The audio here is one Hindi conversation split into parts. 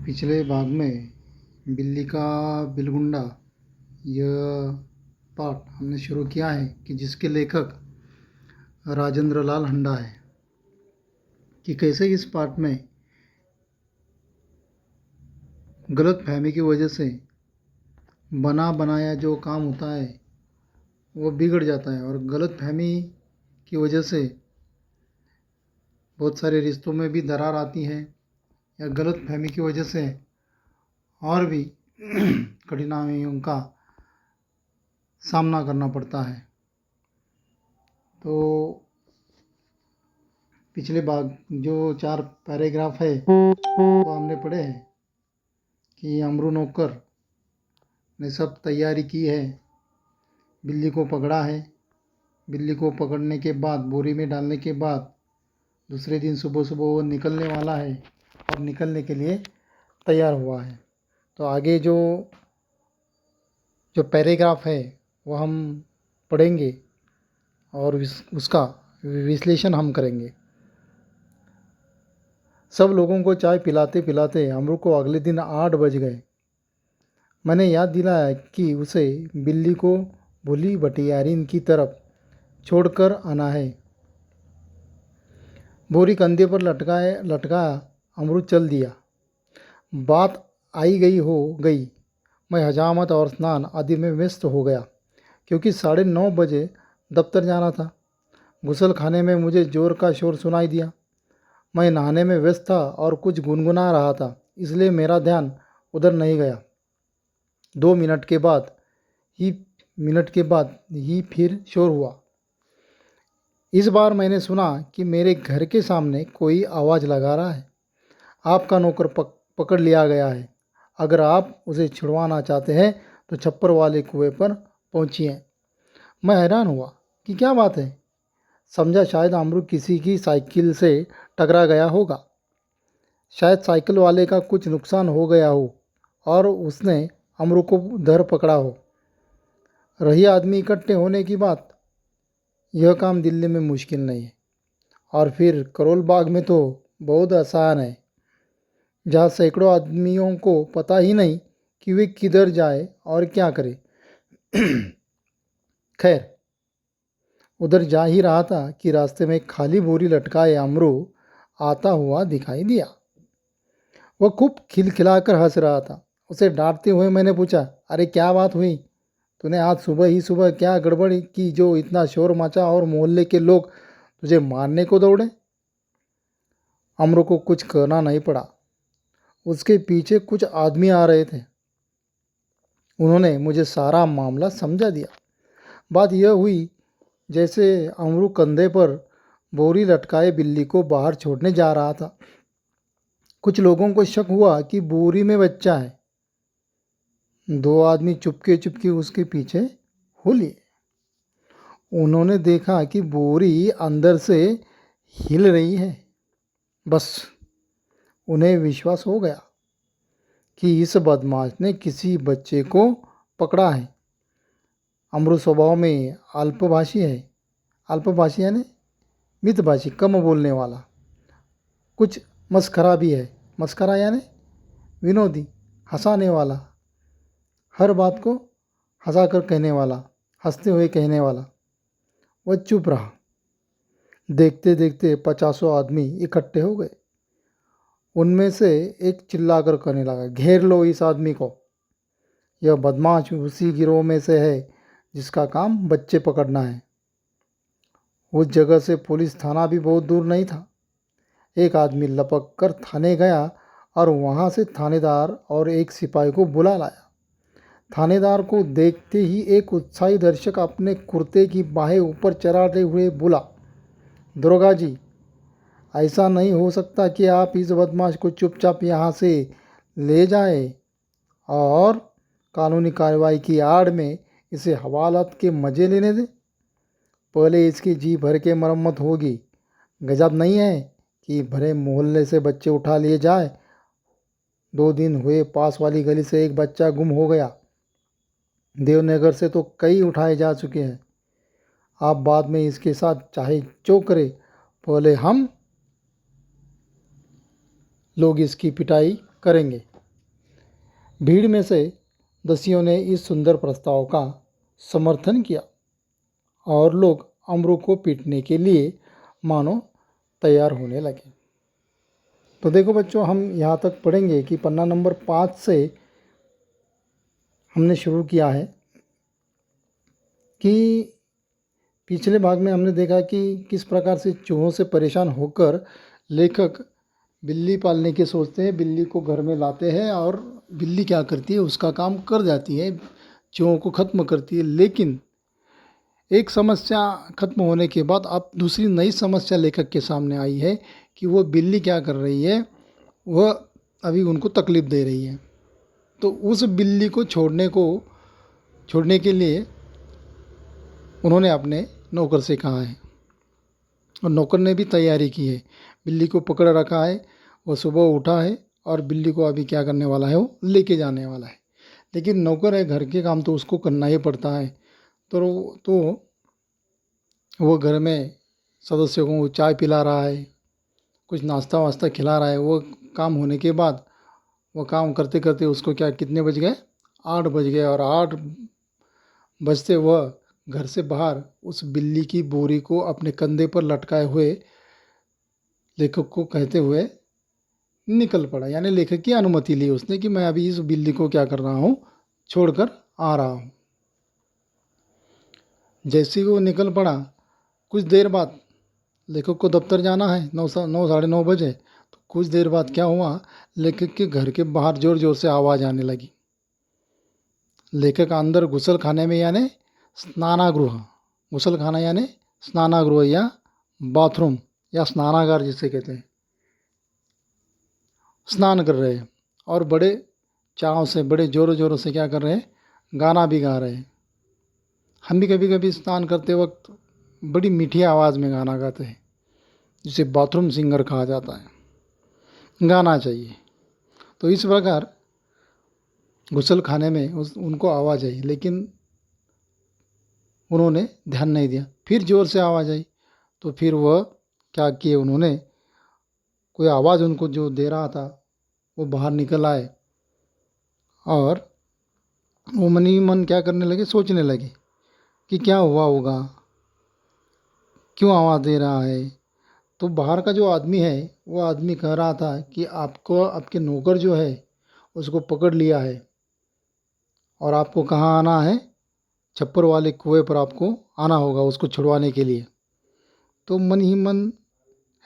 पिछले भाग में बिल्ली का बिलगुंडा यह पाठ हमने शुरू किया है कि जिसके लेखक राजेंद्र लाल हंडा है कि कैसे इस पाठ में गलत फहमी की वजह से बना बनाया जो काम होता है वो बिगड़ जाता है और गलत फहमी की वजह से बहुत सारे रिश्तों में भी दरार आती है या गलत फहमी की वजह से और भी कठिनाइयों का सामना करना पड़ता है। तो पिछले भाग जो 4 पैराग्राफ है वो हमने पढ़े हैं कि अमरू नौकर ने सब तैयारी की है, बिल्ली को पकड़ा है। बिल्ली को पकड़ने के बाद बोरी में डालने के बाद दूसरे दिन सुबह सुबह वो निकलने वाला है और निकलने के लिए तैयार हुआ है। तो आगे जो पैराग्राफ है वो हम पढ़ेंगे और उसका विश्लेषण हम करेंगे। सब लोगों को चाय पिलाते पिलाते अमरू को अगले दिन 8 बज गए। मैंने याद दिलाया कि उसे बिल्ली को भूली बटियारिन की तरफ छोड़कर आना है। बोरी कंधे पर लटकाया अमरू चल दिया। बात आई गई हो गई। मैं हजामत और स्नान आदि में व्यस्त हो गया क्योंकि 9:30 बजे दफ्तर जाना था। गुसल खाने में मुझे जोर का शोर सुनाई दिया। मैं नहाने में व्यस्त था और कुछ गुनगुना रहा था, इसलिए मेरा ध्यान उधर नहीं गया। 2 मिनट के बाद ही फिर शोर हुआ। इस बार मैंने सुना कि मेरे घर के सामने कोई आवाज़ लगा रहा है। आपका नौकर पकड़ लिया गया है। अगर आप उसे छुड़वाना चाहते हैं तो छप्पर वाले कुएं पर पहुंचिए। मैं हैरान हुआ कि क्या बात है। समझा शायद अमरू किसी की साइकिल से टकरा गया होगा। शायद साइकिल वाले का कुछ नुकसान हो गया हो और उसने अमरू को धर पकड़ा हो। रही आदमी इकट्ठे होने की बात, यह काम दिल्ली में मुश्किल नहीं है और फिर करोल बाग में तो बहुत आसान है, जहाँ सैकड़ों आदमियों को पता ही नहीं कि वे किधर जाए और क्या करे। खैर, उधर जा ही रहा था कि रास्ते में खाली बोरी लटकाए अमरू आता हुआ दिखाई दिया। वह खूब खिलखिलाकर हंस रहा था। उसे डांटते हुए मैंने पूछा, अरे क्या बात हुई? तूने आज सुबह क्या गड़बड़ की जो इतना शोर मचा और मोहल्ले के लोग तुझे मारने को दौड़े? अमरू को कुछ कहना नहीं पड़ा। उसके पीछे कुछ आदमी आ रहे थे। उन्होंने मुझे सारा मामला समझा दिया। बात यह हुई जैसे अमरू कंधे पर बोरी लटकाए बिल्ली को बाहर छोड़ने जा रहा था। कुछ लोगों को शक हुआ कि बोरी में बच्चा है। 2 आदमी चुपके उसके पीछे हो लिए। उन्होंने देखा कि बोरी अंदर से हिल रही है। बस उन्हें विश्वास हो गया कि इस बदमाश ने किसी बच्चे को पकड़ा है। अमरू स्वभाव में अल्पभाषी है। अल्पभाषी यानी मितभाषी, कम बोलने वाला। कुछ मस्खरा भी है। मस्खरा यानी विनोदी, हंसाने वाला, हर बात को हंसाकर कहने वाला, हंसते हुए कहने वाला। वह चुप रहा। देखते देखते 50 आदमी इकट्ठे हो गए। उनमें से एक चिल्लाकर कहने लगा, घेर लो इस आदमी को। यह बदमाश उसी गिरोह में से है जिसका काम बच्चे पकड़ना है। उस जगह से पुलिस थाना भी बहुत दूर नहीं था। एक आदमी लपक कर थाने गया और वहाँ से थानेदार और एक सिपाही को बुला लाया। थानेदार को देखते ही एक उत्साही दर्शक अपने कुर्ते की बाहें ऊपर चढ़ाते हुए बोला, दरोगा जी, ऐसा नहीं हो सकता कि आप इस बदमाश को चुपचाप यहाँ से ले जाएं और कानूनी कार्रवाई की आड़ में इसे हवालात के मज़े लेने दें। पहले इसकी जी भर के मरम्मत होगी। गजब नहीं है कि भरे मोहल्ले से बच्चे उठा लिए जाए। 2 दिन हुए पास वाली गली से एक बच्चा गुम हो गया। देवनगर से तो कई उठाए जा चुके हैं। आप बाद में इसके साथ चाहे जो करें, पहले हम लोग इसकी पिटाई करेंगे। भीड़ में से दसियों ने इस सुंदर प्रस्ताव का समर्थन किया और लोग अमरू को पीटने के लिए मानो तैयार होने लगे। तो देखो बच्चों, हम यहाँ तक पढ़ेंगे कि पन्ना नंबर 5 से हमने शुरू किया है कि पिछले भाग में हमने देखा कि किस प्रकार से चूहों से परेशान होकर लेखक बिल्ली पालने की सोचते हैं, बिल्ली को घर में लाते हैं और बिल्ली क्या करती है, उसका काम कर जाती है, चूहों को ख़त्म करती है। लेकिन एक समस्या खत्म होने के बाद अब दूसरी नई समस्या लेखक के सामने आई है कि वो बिल्ली क्या कर रही है, वह अभी उनको तकलीफ़ दे रही है। तो उस बिल्ली को छोड़ने के लिए उन्होंने अपने नौकर से कहा है और नौकर ने भी तैयारी की है। बिल्ली को पकड़ रखा है, वो सुबह उठा है और बिल्ली को अभी क्या करने वाला है, वो लेके जाने वाला है। लेकिन नौकर है, घर के काम तो उसको करना ही पड़ता है। तो वो घर में सदस्यों को चाय पिला रहा है, कुछ नाश्ता वास्ता खिला रहा है। वो काम होने के बाद वो काम करते करते उसको क्या कितने बज गए, 8 बज गए। और 8 बजते वह घर से बाहर उस बिल्ली की बोरी को अपने कंधे पर लटकाए हुए लेखक को कहते हुए निकल पड़ा। यानी लेखक की अनुमति ली उसने कि मैं अभी इस बिल्ली को क्या कर रहा हूँ, छोड़कर आ रहा हूँ। जैसे ही वो निकल पड़ा, कुछ देर बाद लेखक को दफ्तर जाना है, 9 साढ़े 9 बजे। तो कुछ देर बाद क्या हुआ, लेखक के घर के बाहर ज़ोर ज़ोर से आवाज़ आने लगी। लेखक अंदर गुसल खाने में यानी स्नानागृह, गुसल खाना यानी स्नानागृह या बाथरूम या स्नानागार जिसे कहते हैं, स्नान कर रहे हैं और बड़े चाव से, बड़े ज़ोरों ज़ोरों से क्या कर रहे हैं, गाना भी गा रहे हैं। हम भी कभी कभी स्नान करते वक्त बड़ी मीठी आवाज़ में गाना गाते हैं, जिसे बाथरूम सिंगर कहा जाता है। गाना चाहिए। तो इस प्रकार गुसल खाने में उनको आवाज़ आई, लेकिन उन्होंने ध्यान नहीं दिया। फिर ज़ोर से आवाज़ आई तो फिर वह क्या किए, उन्होंने कोई आवाज़ उनको जो दे रहा था वो बाहर निकल आए और वो मन ही मन क्या करने लगे, सोचने लगे कि क्या हुआ होगा, क्यों आवाज़ दे रहा है। तो बाहर का जो आदमी है वो आदमी कह रहा था कि आपको आपके नौकर जो है उसको पकड़ लिया है और आपको कहाँ आना है, छप्पर वाले कुएं पर आपको आना होगा उसको छुड़वाने के लिए। तो मन ही मन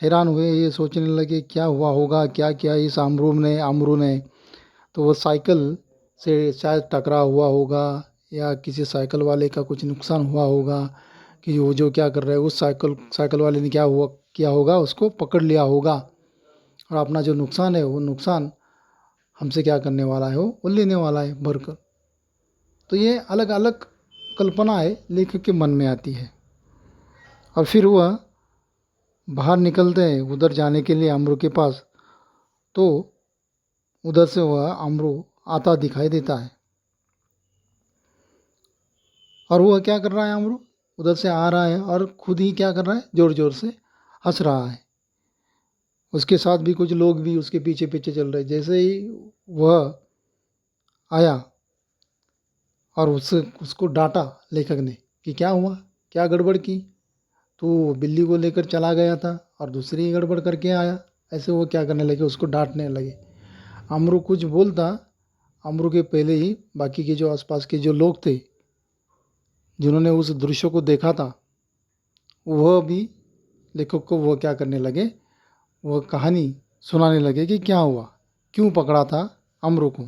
हैरान हुए, ये सोचने लगे क्या हुआ होगा, क्या किया इस अमरू ने। तो वो साइकिल से शायद टकरा हुआ होगा या किसी साइकिल वाले का कुछ नुकसान हुआ होगा कि वो जो क्या कर रहा है, उस साइकिल वाले ने किया होगा, उसको पकड़ लिया होगा और अपना जो नुकसान है वो नुकसान हमसे क्या करने वाला है, वो लेने वाला है भरकर। तो ये अलग अलग कल्पना है लेखक के मन में आती है। और फिर वह बाहर निकलते हैं उधर जाने के लिए अमरू के पास। तो उधर से वह अमरू आता दिखाई देता है और वह क्या कर रहा है, अमरू उधर से आ रहा है और खुद ही क्या कर रहा है, ज़ोर ज़ोर से हंस रहा है। उसके साथ भी कुछ लोग भी उसके पीछे पीछे चल रहे। जैसे ही वह आया और उसको डांटा लेखक ने कि क्या हुआ, क्या गड़बड़ की, तो बिल्ली को लेकर चला गया था और दूसरी गड़बड़ करके आया। ऐसे वो क्या करने लगे, उसको डांटने लगे। अमरू कुछ बोलता, अमरू के पहले ही बाकी के जो आसपास के जो लोग थे जिन्होंने उस दृश्य को देखा था, वह भी लेखक को वह क्या करने लगे, वह कहानी सुनाने लगे कि क्या हुआ, क्यों पकड़ा था अमरू को।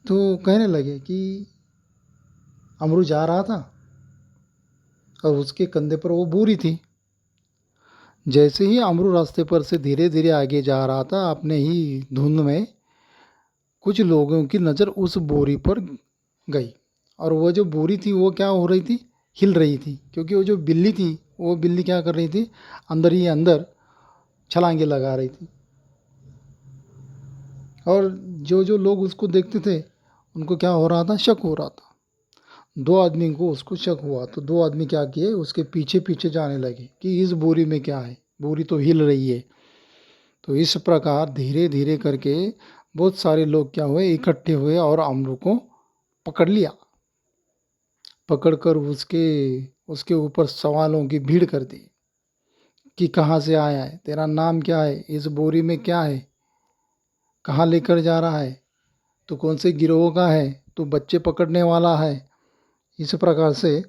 तो कहने लगे कि अमरू जा रहा था और उसके कंधे पर वो बोरी थी। जैसे ही अमरू रास्ते पर से धीरे धीरे आगे जा रहा था अपने ही धुंध में, कुछ लोगों की नज़र उस बोरी पर गई और वो जो बोरी थी वो क्या हो रही थी, हिल रही थी। क्योंकि वो जो बिल्ली थी, वो बिल्ली क्या कर रही थी, अंदर ही अंदर छलांगे लगा रही थी। और जो जो लोग उसको देखते थे उनको क्या हो रहा था, शक हो रहा था। 2 आदमी को उसको शक हुआ तो 2 आदमी क्या किए, उसके पीछे पीछे जाने लगे कि इस बोरी में क्या है, बोरी तो हिल रही है। तो इस प्रकार धीरे धीरे करके बहुत सारे लोग क्या हुए, इकट्ठे हुए और अमरू को पकड़ लिया। पकड़कर उसके उसके ऊपर सवालों की भीड़ कर दी कि कहाँ से आया है, तेरा नाम क्या है, इस बोरी में क्या है, कहाँ लेकर जा रहा है, तू कौन से गिरोह का है, तू बच्चे पकड़ने वाला है। इस प्रकार से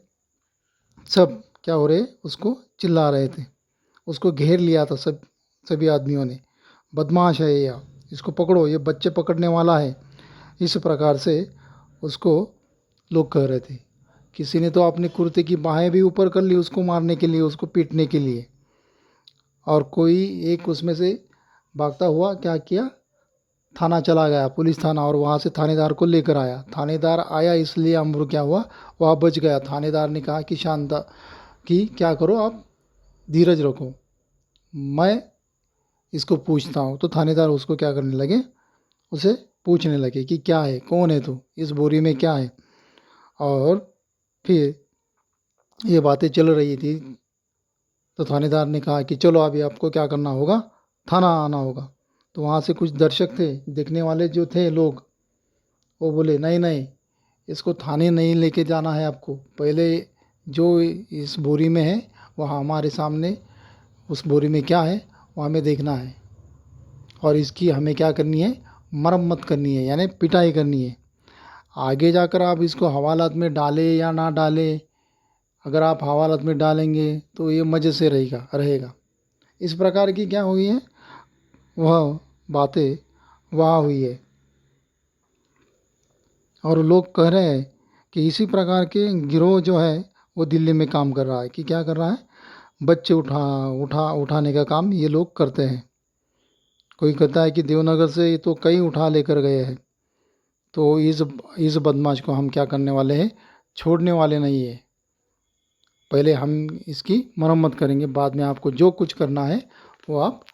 सब क्या हो रहे, उसको चिल्ला रहे थे। उसको घेर लिया था सभी आदमियों ने। बदमाश है ये, इसको पकड़ो, ये बच्चे पकड़ने वाला है। इस प्रकार से उसको लोग कह रहे थे। किसी ने तो अपने कुर्ते की बाहें भी ऊपर कर ली उसको मारने के लिए, उसको पीटने के लिए। और कोई एक उसमें से भागता हुआ क्या किया, थाना चला गया, पुलिस थाना, और वहाँ से थानेदार को लेकर आया। थानेदार आया इसलिए अमरू क्या हुआ, वह बच गया। थानेदार ने कहा कि शांता कि क्या करो आप, धीरज रखो, मैं इसको पूछता हूँ। तो थानेदार उसको क्या करने लगे, उसे पूछने लगे कि क्या है, कौन है तू, इस बोरी में क्या है। और फिर ये बातें चल रही थी तो थानेदार ने कहा कि चलो अभी आपको क्या करना होगा, थाना आना होगा। तो वहाँ से कुछ दर्शक थे, देखने वाले जो थे लोग, वो बोले नहीं नहीं, इसको थाने नहीं लेके जाना है आपको, पहले जो इस बोरी में है वह हमारे सामने, उस बोरी में क्या है वो हमें देखना है, और इसकी हमें क्या करनी है, मरम्मत करनी है, यानी पिटाई करनी है। आगे जाकर आप इसको हवालात में डालें या ना डालें, अगर आप हवालात में डालेंगे तो ये मज़े से रहेगा रहेगा। इस प्रकार की क्या हुई है, वह बातें वहाँ हुई है। और लोग कह रहे हैं कि इसी प्रकार के गिरोह जो है वो दिल्ली में काम कर रहा है, कि क्या कर रहा है, बच्चे उठाने का काम ये लोग करते हैं। कोई कहता है कि देवनगर से ये तो कई उठा लेकर गए हैं। तो इस बदमाश को हम क्या करने वाले हैं, छोड़ने वाले नहीं है। पहले हम इसकी मरम्मत करेंगे, बाद में आपको जो कुछ करना है वो आप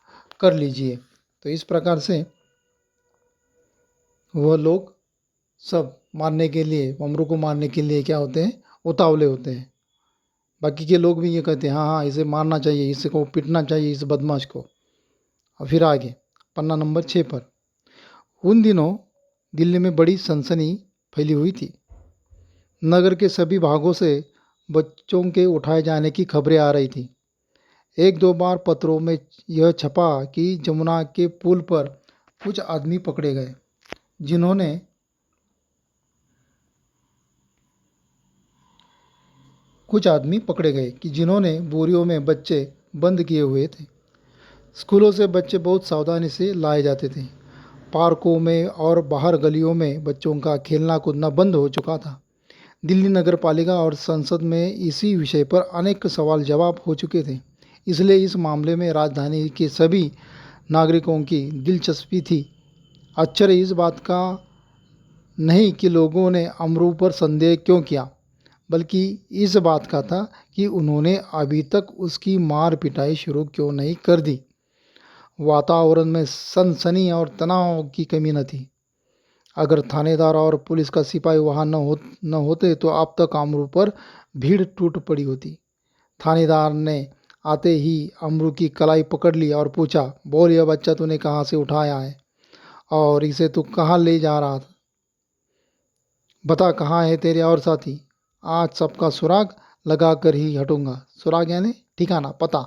कर लीजिए। तो इस प्रकार से वह लोग सब मारने के लिए, अमरू को मारने के लिए क्या होते हैं, उतावले होते हैं। बाकी के लोग भी ये कहते हैं हाँ हाँ इसे मारना चाहिए, इसको पीटना चाहिए, इस बदमाश को। और फिर आगे पन्ना नंबर 6 पर, उन दिनों दिल्ली में बड़ी सनसनी फैली हुई थी। नगर के सभी भागों से बच्चों के उठाए जाने की खबरें आ रही थी। एक दो बार पत्रों में यह छपा कि जमुना के पुल पर कुछ आदमी पकड़े गए, जिन्होंने जिन्होंने बोरियों में बच्चे बंद किए हुए थे। स्कूलों से बच्चे बहुत सावधानी से लाए जाते थे। पार्कों में और बाहर गलियों में बच्चों का खेलना कूदना बंद हो चुका था। दिल्ली नगर पालिका और संसद में इसी विषय पर अनेक सवाल जवाब हो चुके थे, इसलिए इस मामले में राजधानी के सभी नागरिकों की दिलचस्पी थी। आश्चर्य इस बात का नहीं कि लोगों ने अमरू पर संदेह क्यों किया, बल्कि इस बात का था कि उन्होंने अभी तक उसकी मार पिटाई शुरू क्यों नहीं कर दी। वातावरण में सनसनी और तनाव की कमी न थी। अगर थानेदार और पुलिस का सिपाही वहाँ न होते तो अब तक अमरू पर भीड़ टूट पड़ी होती। थानेदार ने आते ही अमरू की कलाई पकड़ ली और पूछा, बोल यह बच्चा तूने कहाँ से उठाया है और इसे तू कहाँ ले जा रहा था, बता कहाँ है तेरे और साथी। आज सबका सुराग लगा कर ही हटूंगा। सुराग यानी ठिकाना, पता।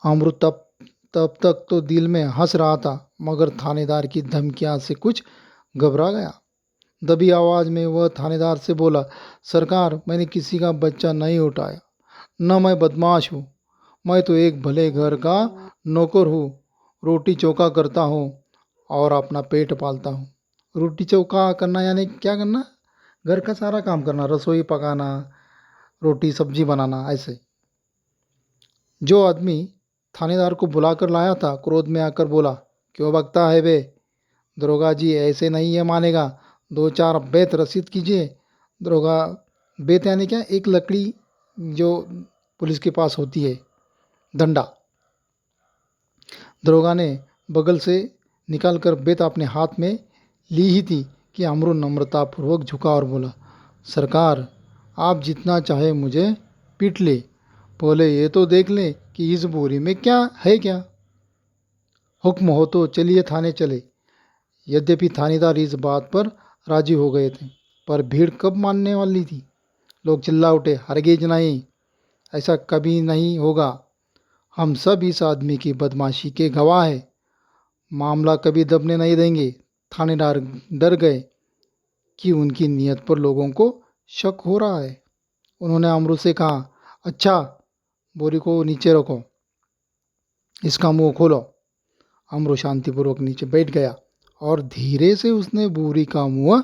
अमरू तब तब तक तो दिल में हंस रहा था, मगर थानेदार की धमकियां से कुछ घबरा गया। दबी आवाज में वह थानेदार से बोला, सरकार, मैंने किसी का बच्चा नहीं उठाया, न मैं बदमाश हूँ। मैं तो एक भले घर का नौकर हूँ, रोटी चौका करता हूँ और अपना पेट पालता हूँ। रोटी चौका करना यानी क्या करना, घर का सारा काम करना, रसोई पकाना, रोटी सब्जी बनाना, ऐसे। जो आदमी थानेदार को बुलाकर लाया था क्रोध में आकर बोला, क्यों बकता है बे, दरोगा जी ऐसे नहीं है मानेगा, दो चार बेत रसीद कीजिए। दरोगा, बेत यानी क्या, एक लकड़ी जो पुलिस के पास होती है, डंडा। दरोगा ने बगल से निकाल कर बेत अपने हाथ में ली ही थी कि अमरू नम्रतापूर्वक झुका और बोला, सरकार, आप जितना चाहे मुझे पीट ले, पहले ये तो देख लें कि इस बोरी में क्या है क्या। हुक्म हो तो चलिए थाने चले। यद्यपि थानेदार इस बात पर राजी हो गए थे, पर भीड़ कब मानने वाली थी। लोग चिल्ला उठे, हरगिज नहीं, ऐसा कभी नहीं होगा। हम सब इस आदमी की बदमाशी के गवाह हैं। मामला कभी दबने नहीं देंगे। थानेदार डर गए कि उनकी नीयत पर लोगों को शक हो रहा है। उन्होंने अमरू से कहा, अच्छा, बोरी को नीचे रखो, इसका मुंह खोलो। अमरू शांतिपूर्वक नीचे बैठ गया और धीरे से उसने बोरी का मुंह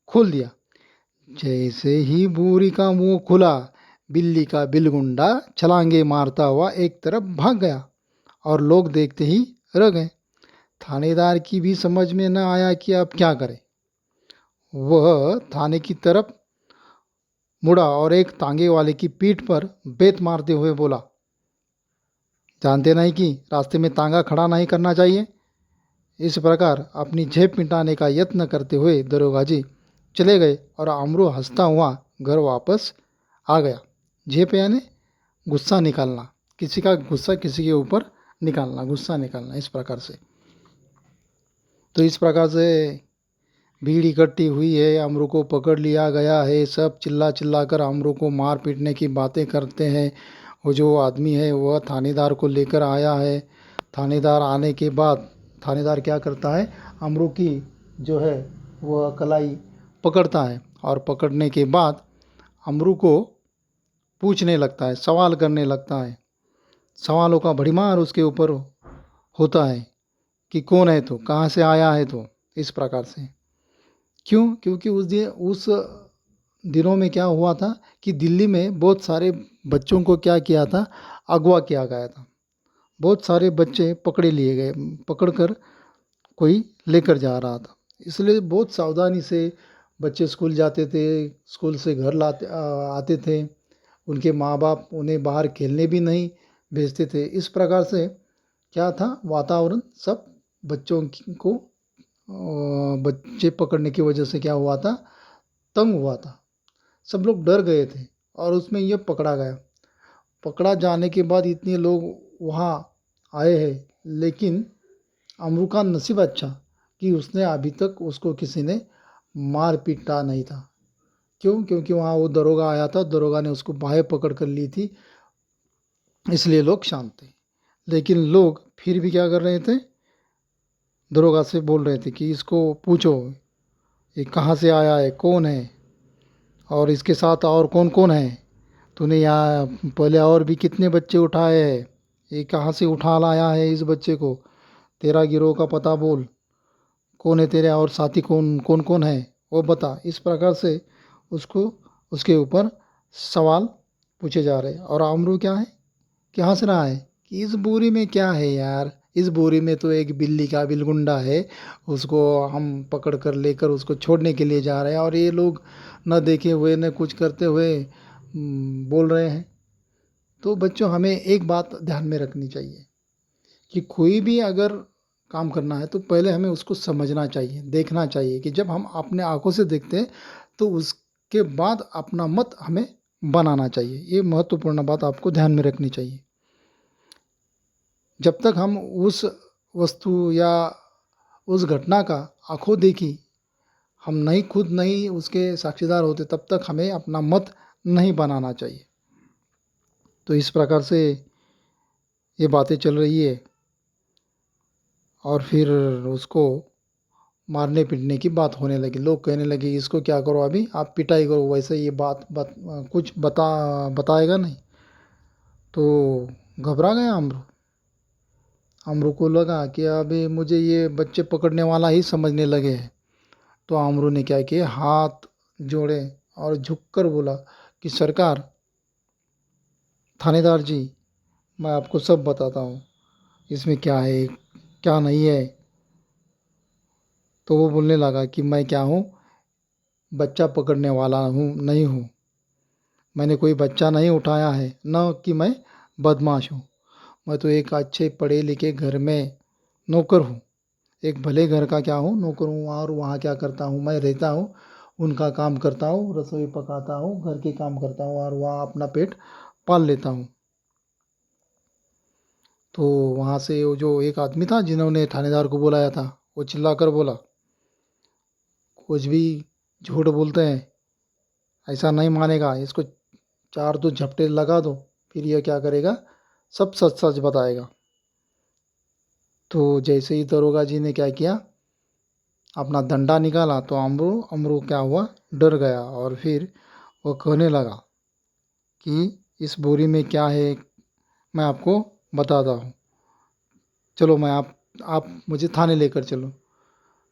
खोल दिया। जैसे ही बोरी का मुंह खुला, बिल्ली का बिलगुंडा छलांगे मारता हुआ एक तरफ भाग गया और लोग देखते ही रह गए। थानेदार की भी समझ में न आया कि अब क्या करे। वह थाने की तरफ मुड़ा और एक तांगे वाले की पीठ पर बेत मारते हुए बोला, जानते नहीं कि रास्ते में तांगा खड़ा नहीं करना चाहिए। इस प्रकार अपनी झेप मिटाने का यत्न करते हुए दरोगा जी चले गए और अमरू हंसता हुआ घर वापस आ गया। झेप यानी गुस्सा निकालना, किसी का गुस्सा किसी के ऊपर निकालना, गुस्सा निकालना, इस प्रकार से। तो इस प्रकार से भीड़ इकट्ठी हुई है, अमरू को पकड़ लिया गया है। सब चिल्ला चिल्ला कर अमरू को मार पीटने की बातें करते हैं। वो जो आदमी है वह थानेदार को लेकर आया है। थानेदार आने के बाद थानेदार क्या करता है, अमरू की जो है वह कलाई पकड़ता है और पकड़ने के बाद अमरू को पूछने लगता है, सवाल करने लगता है। सवालों का भड़ीमार उसके ऊपर होता है कि कौन है तो, कहाँ से आया है तो, इस प्रकार से। क्यों? क्योंकि उस दिनों में क्या हुआ था कि दिल्ली में बहुत सारे बच्चों को क्या किया था, अगवा किया गया था। बहुत सारे बच्चे पकड़े लिए गए, पकड़कर कोई लेकर जा रहा था। इसलिए बहुत सावधानी से बच्चे स्कूल जाते थे, स्कूल से घर आते थे। उनके माँ बाप उन्हें बाहर खेलने भी नहीं भेजते थे। इस प्रकार से क्या था, वातावरण सब बच्चों को बच्चे पकड़ने की वजह से क्या हुआ था, तंग हुआ था। सब लोग डर गए थे और उसमें ये पकड़ा गया। पकड़ा जाने के बाद इतने लोग वहाँ आए हैं, लेकिन अमरू का नसीब अच्छा कि उसने अभी तक उसको किसी ने मार पीटा नहीं था। क्यों? क्योंकि वहाँ वो दरोगा आया था, दरोगा ने उसको बाहें पकड़ कर ली थी, इसलिए लोग शांत थे। लेकिन लोग फिर भी क्या कर रहे थे, दरोगा से बोल रहे थे कि इसको पूछो, ये कहाँ से आया है, कौन है, और इसके साथ और कौन कौन है। तूने यहाँ पहले और भी कितने बच्चे उठाए हैं, ये कहाँ से उठा लाया है इस बच्चे को। तेरा गिरोह का पता बोल, कौन है तेरे और साथी, कौन कौन कौन है वो बता। इस प्रकार से उसको उसके ऊपर सवाल पूछे जा रहे हैं। और अमरू क्या है कि हंस रहा है कि इस बोरी में क्या है यार, इस बोरी में तो एक बिल्ली का बिलगुंडा है, उसको हम पकड़ कर लेकर उसको छोड़ने के लिए जा रहे हैं और ये लोग न देखे हुए न कुछ करते हुए बोल रहे हैं। तो बच्चों, हमें एक बात ध्यान में रखनी चाहिए कि कोई भी अगर काम करना है तो पहले हमें उसको समझना चाहिए, देखना चाहिए कि जब हम अपने आंखों से देखते हैं तो उसके बाद अपना मत हमें बनाना चाहिए। ये महत्वपूर्ण बात आपको ध्यान में रखनी चाहिए। जब तक हम उस वस्तु या उस घटना का आंखों देखी हम नहीं, खुद नहीं उसके साक्षीदार होते, तब तक हमें अपना मत नहीं बनाना चाहिए। तो इस प्रकार से ये बातें चल रही है और फिर उसको मारने पीटने की बात होने लगी। लोग कहने लगे इसको क्या करो, अभी आप पिटाई करो, वैसे ये कुछ बताएगा नहीं। तो घबरा गया अमरू। अमरू को लगा कि अभी मुझे ये बच्चे पकड़ने वाला ही समझने लगे हैं। तो अमरू ने क्या किया, हाथ जोड़े और झुककर बोला कि सरकार, थानेदार जी, मैं आपको सब बताता हूँ, इसमें क्या है क्या नहीं है। तो वो बोलने लगा कि मैं क्या हूँ, बच्चा पकड़ने वाला हूँ नहीं हूँ, मैंने कोई बच्चा नहीं उठाया है, न कि मैं बदमाश हूँ। मैं तो एक अच्छे पढ़े लिखे घर में नौकर हूँ, एक भले घर का क्या हूँ, नौकर हूँ। और वहाँ क्या करता हूँ, मैं रहता हूँ, उनका काम करता हूँ, रसोई पकाता हूँ, घर के काम करता हूँ और वहाँ अपना पेट पाल लेता हूँ। तो वहाँ से वो जो एक आदमी था जिन्होंने थानेदार को बुलाया था, वो चिल्लाकर बोला, कुछ भी झूठ बोलते हैं, ऐसा नहीं मानेगा, इसको चार दो झपटे लगा दो, फिर यह क्या करेगा, सब सच सच बताएगा। तो जैसे ही दरोगा जी ने क्या किया, अपना डंडा निकाला, तो अमरू अमरू क्या हुआ, डर गया, और फिर वो कहने लगा कि इस बोरी में क्या है, मैं आपको बताता हूँ, चलो आप मुझे थाने लेकर चलो।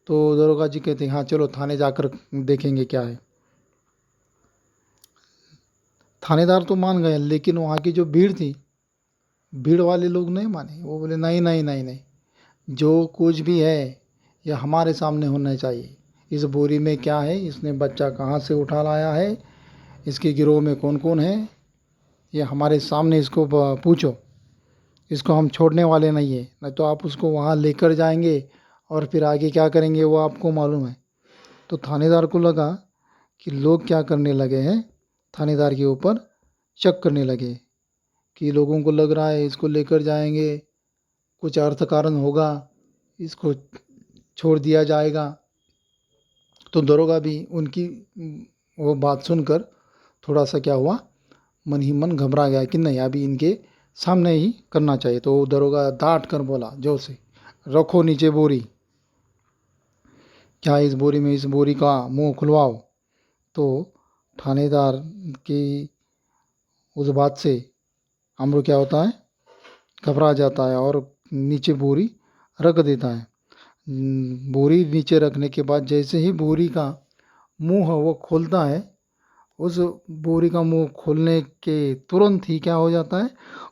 तो दरोगा जी कहते हैं हाँ चलो थाने जाकर देखेंगे क्या है। थानेदार तो मान गए, लेकिन वहाँ की जो भीड़ थी, भीड़ वाले लोग नहीं माने। वो बोले नहीं नहीं नहीं नहीं, जो कुछ भी है यह हमारे सामने होना चाहिए। इस बोरी में क्या है, इसने बच्चा कहाँ से उठा लाया है, इसके गिरोह में कौन कौन है, ये हमारे सामने इसको पूछो। इसको हम छोड़ने वाले नहीं है, नहीं तो आप उसको वहाँ लेकर जाएंगे और फिर आगे क्या करेंगे वो आपको मालूम है। तो थानेदार को लगा कि लोग क्या करने लगे हैं, थानेदार के ऊपर शक करने लगे कि लोगों को लग रहा है इसको लेकर जाएंगे, कुछ अर्थ कारण होगा, इसको छोड़ दिया जाएगा। तो दरोगा भी उनकी वो बात सुनकर थोड़ा सा क्या हुआ, मन ही मन घबरा गया कि नहीं अभी इनके सामने ही करना चाहिए। तो दरोगा डांट कर बोला जोर से, रखो नीचे बोरी, क्या इस बोरी में, इस बोरी का मुंह खुलवाओ। तो थानेदार की उस बात से अमरू क्या होता है, घबरा जाता है और नीचे बोरी रख देता है। बोरी नीचे रखने के बाद जैसे ही बोरी का मुंह वो खोलता है, उस बोरी का मुंह खोलने के तुरंत ही क्या हो जाता है,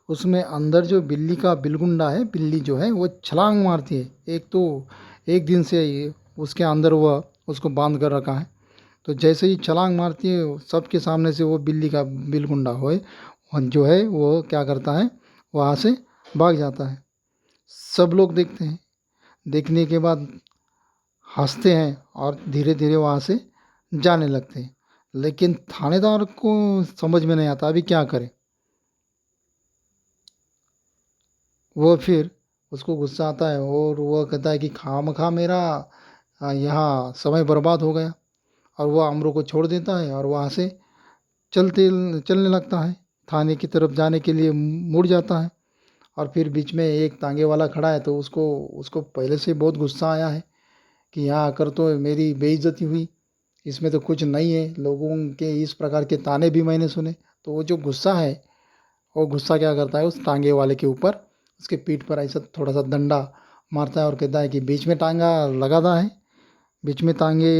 उसमें अंदर जो बिल्ली का बिलगुंडा है, बिल्ली जो है वो छलांग मारती है। एक तो एक दिन से उसके अंदर वह उसको बांध कर रखा है, तो जैसे ही छलांग मारती है सबके सामने से वो बिल्ली का बिलगुंडा होए जो है वो क्या करता है, वहाँ से भाग जाता है। सब लोग देखते हैं, देखने के बाद हंसते हैं और धीरे धीरे वहाँ से जाने लगते हैं। लेकिन थानेदार को समझ में नहीं आता अभी क्या करे। वो फिर उसको गुस्सा आता है और वो कहता है कि खामखा मेरा यहाँ समय बर्बाद हो गया, और वह अमरू को छोड़ देता है और वहाँ से चलते चलने लगता है, थाने की तरफ जाने के लिए मुड़ जाता है। और फिर बीच में एक तांगे वाला खड़ा है, तो उसको उसको पहले से बहुत गुस्सा आया है कि यहाँ आकर तो मेरी बेइज्जती हुई, इसमें तो कुछ नहीं है, लोगों के इस प्रकार के ताने भी मैंने सुने। तो वो जो गुस्सा है, वो गुस्सा क्या करता है, उस टांगे वाले के ऊपर उसके पीठ पर ऐसा थोड़ा सा डंडा मारता है और कहता है कि बीच में टांगा लगाता है, बीच में टांगे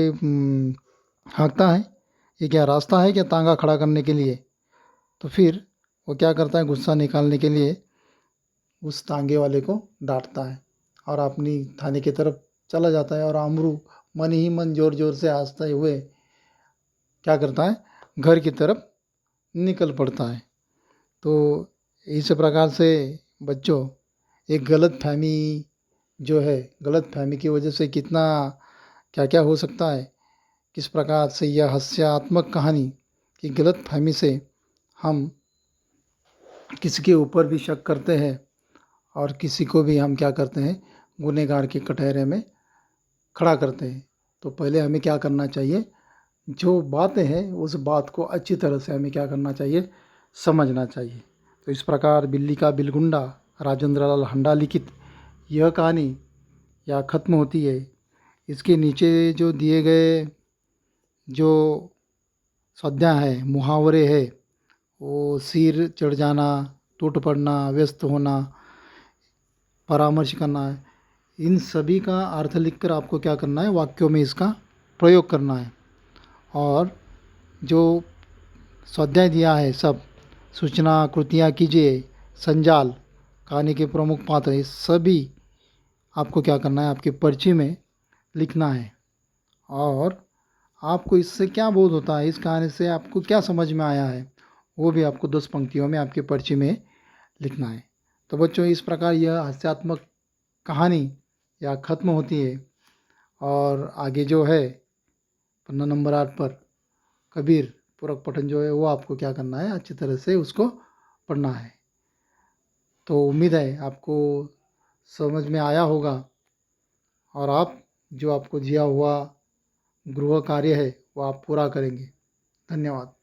हाँकता है, ये क्या रास्ता है क्या टांगा खड़ा करने के लिए। तो फिर वो क्या करता है, गुस्सा निकालने के लिए उस तांगे वाले को डांटता है और अपनी थाने की तरफ चला जाता है। और अमरू मन ही मन जोर जोर से हंसते हुए क्या करता है, घर की तरफ निकल पड़ता है। तो इस प्रकार से बच्चों, एक गलत फहमी जो है, गलत फहमी की वजह से कितना क्या क्या हो सकता है, किस प्रकार से यह हास्यात्मक कहानी की गलत फहमी से हम किसी के ऊपर भी शक करते हैं और किसी को भी हम क्या करते हैं, गुनहगार के कटहरे में खड़ा करते हैं। तो पहले हमें क्या करना चाहिए, जो बातें हैं उस बात को अच्छी तरह से हमें क्या करना चाहिए, समझना चाहिए। तो इस प्रकार बिल्ली का बिलगुंडा राजेंद्र लाल हंडा लिखित यह कहानी या ख़त्म होती है। इसके नीचे जो दिए गए जो संज्ञा है, मुहावरे है, वो सिर चढ़ जाना, टूट पड़ना, व्यस्त होना, परामर्श करना है, इन सभी का अर्थ लिखकर आपको क्या करना है, वाक्यों में इसका प्रयोग करना है। और जो स्वाध्याय दिया है सब सूचना कृतियाँ कीजिए, संजाल, कहानी के प्रमुख पात्र, ये सभी आपको क्या करना है, आपकी पर्ची में लिखना है। और आपको इससे क्या बोध होता है, इस कहानी से आपको क्या समझ में आया है, वो भी आपको 10 पंक्तियों में आपकी पर्ची में लिखना है। तो बच्चों, इस प्रकार यह हास्यात्मक कहानी या ख़त्म होती है। और आगे जो है पन्ना नंबर 8 पर कबीर पूरक पठन जो है वो आपको क्या करना है, अच्छी तरह से उसको पढ़ना है। तो उम्मीद है आपको समझ में आया होगा और आप जो आपको दिया हुआ गृह कार्य है वो आप पूरा करेंगे। धन्यवाद।